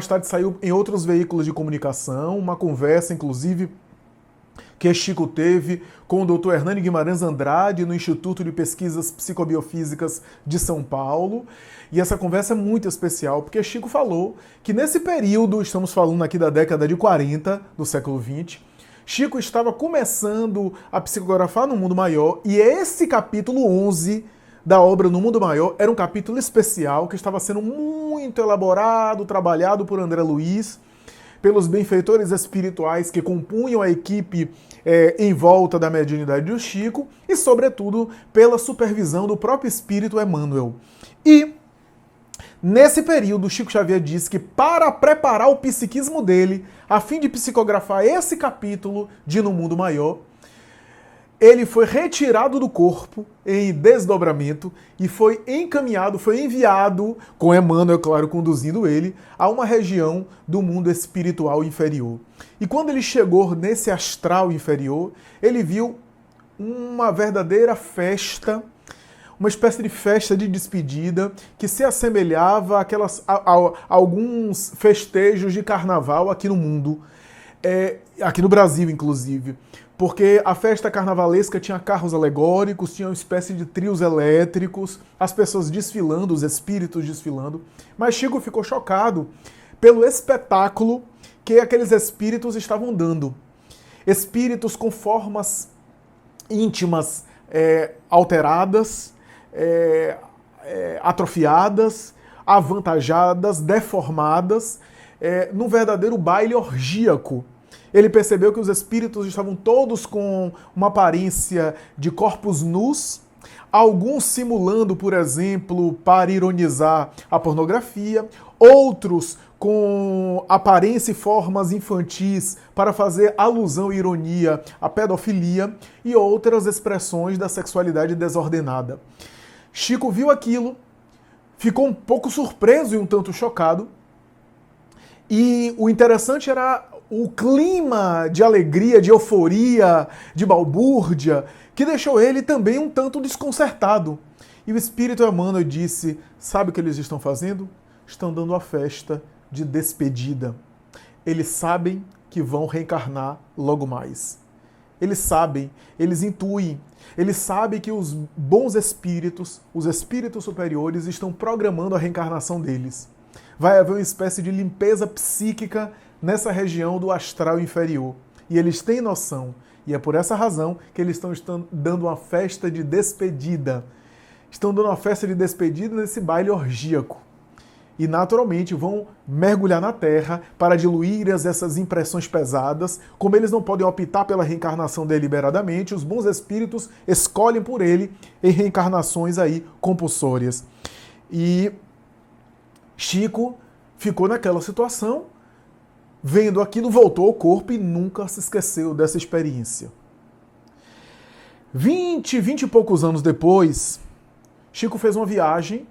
mais tarde saiu em outros veículos de comunicação, uma conversa, inclusive, que Chico teve com o Dr. Hernani Guimarães Andrade no Instituto de Pesquisas Psicobiofísicas de São Paulo. E essa conversa é muito especial, porque Chico falou que nesse período, estamos falando aqui da década de 40 do século XX, Chico estava começando a psicografar no Mundo Maior, e esse capítulo 11 da obra No Mundo Maior era um capítulo especial que estava sendo muito elaborado, trabalhado por André Luiz, pelos benfeitores espirituais que compunham a equipe em volta da mediunidade do Chico e, sobretudo, pela supervisão do próprio espírito Emmanuel. E, nesse período, Chico Xavier disse que para preparar o psiquismo dele, a fim de psicografar esse capítulo de No Mundo Maior, ele foi retirado do corpo em desdobramento e foi encaminhado, foi enviado, com Emmanuel, claro, conduzindo ele, a uma região do mundo espiritual inferior. E quando ele chegou nesse astral inferior, ele viu uma verdadeira festa, uma espécie de festa de despedida que se assemelhava a alguns festejos de carnaval aqui no mundo, aqui no Brasil, inclusive. Porque a festa carnavalesca tinha carros alegóricos, tinha uma espécie de trios elétricos, as pessoas desfilando, os espíritos desfilando. Mas Chico ficou chocado pelo espetáculo que aqueles espíritos estavam dando. Espíritos com formas íntimas alteradas, atrofiadas, avantajadas, deformadas, num verdadeiro baile orgíaco. Ele percebeu que os espíritos estavam todos com uma aparência de corpos nus, alguns simulando, por exemplo, para ironizar a pornografia, outros com aparência e formas infantis para fazer alusão e ironia à pedofilia e outras expressões da sexualidade desordenada. Chico viu aquilo, ficou um pouco surpreso e um tanto chocado, e o interessante era o clima de alegria, de euforia, de balbúrdia, que deixou ele também um tanto desconcertado. E o Espírito Emmanuel disse, sabe o que eles estão fazendo? Estão dando a festa de despedida. Eles sabem que vão reencarnar logo mais. Eles sabem, eles intuem, eles sabem que os bons espíritos, os espíritos superiores, estão programando a reencarnação deles. Vai haver uma espécie de limpeza psíquica nessa região do astral inferior. E eles têm noção. E é por essa razão que eles estão dando uma festa de despedida. Estão dando uma festa de despedida nesse baile orgíaco. E naturalmente vão mergulhar na Terra para diluir essas impressões pesadas. Como eles não podem optar pela reencarnação deliberadamente, os bons espíritos escolhem por ele em reencarnações aí compulsórias. E Chico ficou naquela situação, vendo aquilo, voltou ao corpo e nunca se esqueceu dessa experiência. 20 e poucos anos depois, Chico fez uma viagem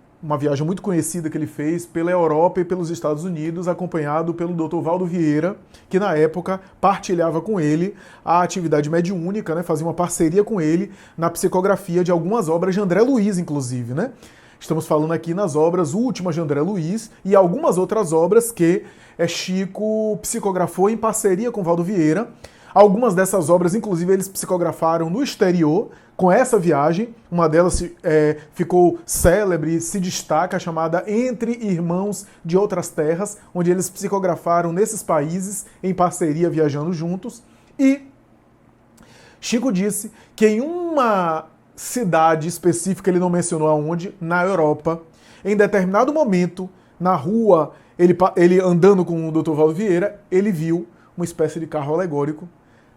muito conhecida que ele fez pela Europa e pelos Estados Unidos, acompanhado pelo Dr. Valdo Vieira, que na época partilhava com ele a atividade mediúnica, né, fazia uma parceria com ele na psicografia de algumas obras de André Luiz, inclusive, né? Estamos falando aqui nas obras últimas de André Luiz e algumas outras obras que Chico psicografou em parceria com Valdo Vieira. Algumas dessas obras, inclusive, eles psicografaram no exterior com essa viagem. Uma delas ficou célebre, se destaca, chamada Entre Irmãos de Outras Terras, onde eles psicografaram nesses países em parceria, viajando juntos. E Chico disse que em uma cidade específica, ele não mencionou aonde, na Europa, em determinado momento, na rua, ele andando com o Dr. Valdo Vieira, ele viu uma espécie de carro alegórico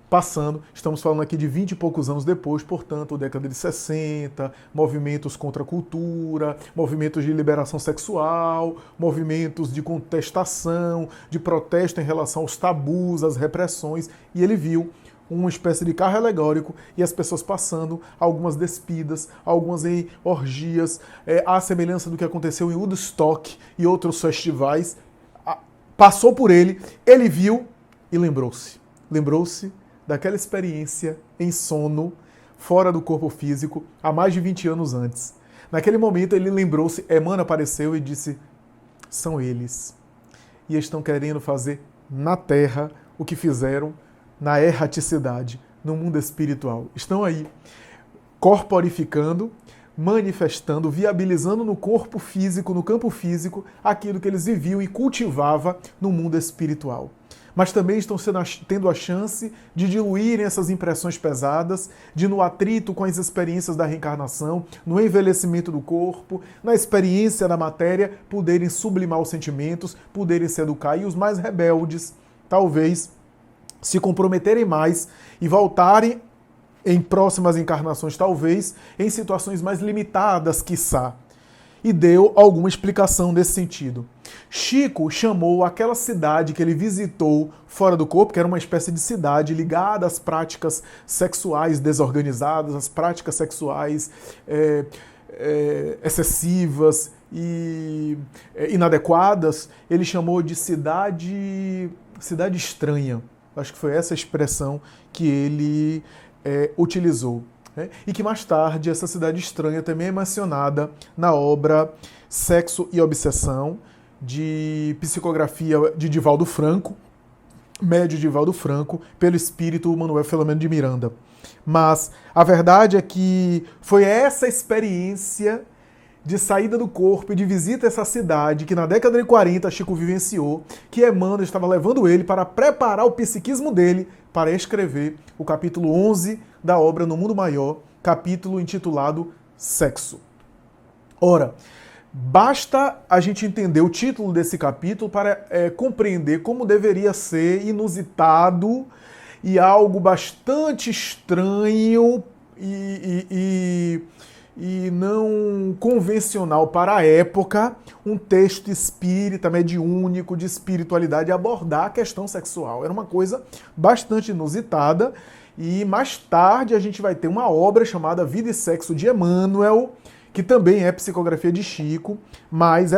passando. Estamos falando aqui de 20 e poucos anos depois, portanto, década de 60, movimentos contra a cultura, movimentos de liberação sexual, movimentos de contestação, de protesto em relação aos tabus, às repressões, e ele viu uma espécie de carro alegórico e as pessoas passando, algumas despidas, algumas em orgias, à semelhança do que aconteceu em Woodstock e outros festivais. Passou por ele viu e lembrou-se. Lembrou-se daquela experiência em sono, fora do corpo físico, há mais de 20 anos antes. Naquele momento ele lembrou-se, Emmanuel apareceu e disse, são eles. e estão querendo fazer na Terra o que fizeram na erraticidade, no mundo espiritual. Estão aí corporificando, manifestando, viabilizando no corpo físico, no campo físico, aquilo que eles viviam e cultivavam no mundo espiritual. Mas também estão tendo a chance de diluírem essas impressões pesadas, de no atrito com as experiências da reencarnação, no envelhecimento do corpo, na experiência da matéria, poderem sublimar os sentimentos, poderem se educar. E os mais rebeldes, talvez, se comprometerem mais e voltarem em próximas encarnações, talvez, em situações mais limitadas, quiçá. E deu alguma explicação nesse sentido. Chico chamou aquela cidade que ele visitou fora do corpo, que era uma espécie de cidade ligada às práticas sexuais desorganizadas, às práticas sexuais excessivas e inadequadas, ele chamou de cidade estranha. Acho que foi essa expressão que ele utilizou. E que mais tarde essa cidade estranha também é mencionada na obra Sexo e Obsessão, de psicografia de Divaldo Franco, médio Divaldo Franco, pelo espírito Manuel Filomeno de Miranda. Mas a verdade é que foi essa experiência de saída do corpo e de visita a essa cidade que na década de 40 Chico vivenciou, que Emmanuel estava levando ele para preparar o psiquismo dele para escrever o capítulo 11 da obra No Mundo Maior, capítulo intitulado Sexo. Ora, basta a gente entender o título desse capítulo para compreender como deveria ser inusitado e algo bastante estranho e não convencional para a época, um texto espírita, mediúnico, de espiritualidade, abordar a questão sexual. Era uma coisa bastante inusitada, e mais tarde a gente vai ter uma obra chamada Vida e Sexo de Emmanuel, que também é psicografia de Chico, mas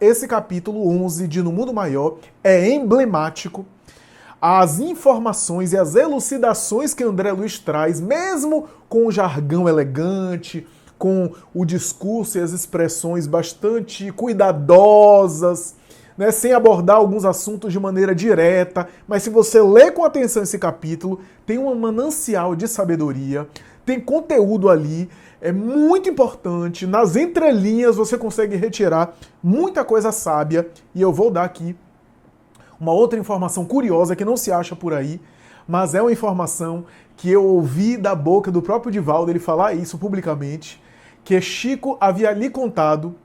esse capítulo 11 de No Mundo Maior é emblemático. As informações e as elucidações que André Luiz traz, mesmo com o jargão elegante, com o discurso e as expressões bastante cuidadosas, né, sem abordar alguns assuntos de maneira direta, mas se você lê com atenção esse capítulo, tem um manancial de sabedoria, tem conteúdo ali, é muito importante, nas entrelinhas você consegue retirar muita coisa sábia, e eu vou dar aqui uma outra informação curiosa que não se acha por aí, mas é uma informação que eu ouvi da boca do próprio Divaldo, ele falar isso publicamente, que Chico havia lhe contado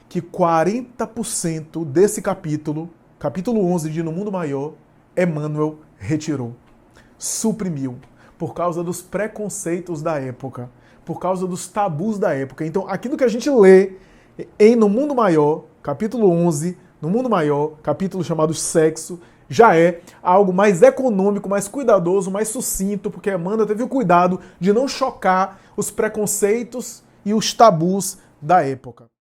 que 40% desse capítulo 11 de No Mundo Maior, Emmanuel retirou, suprimiu, por causa dos preconceitos da época, por causa dos tabus da época. Então, aquilo que a gente lê em No Mundo Maior, capítulo 11, No Mundo Maior, capítulo chamado Sexo, já é algo mais econômico, mais cuidadoso, mais sucinto, porque Emmanuel teve o cuidado de não chocar os preconceitos e os tabus da época.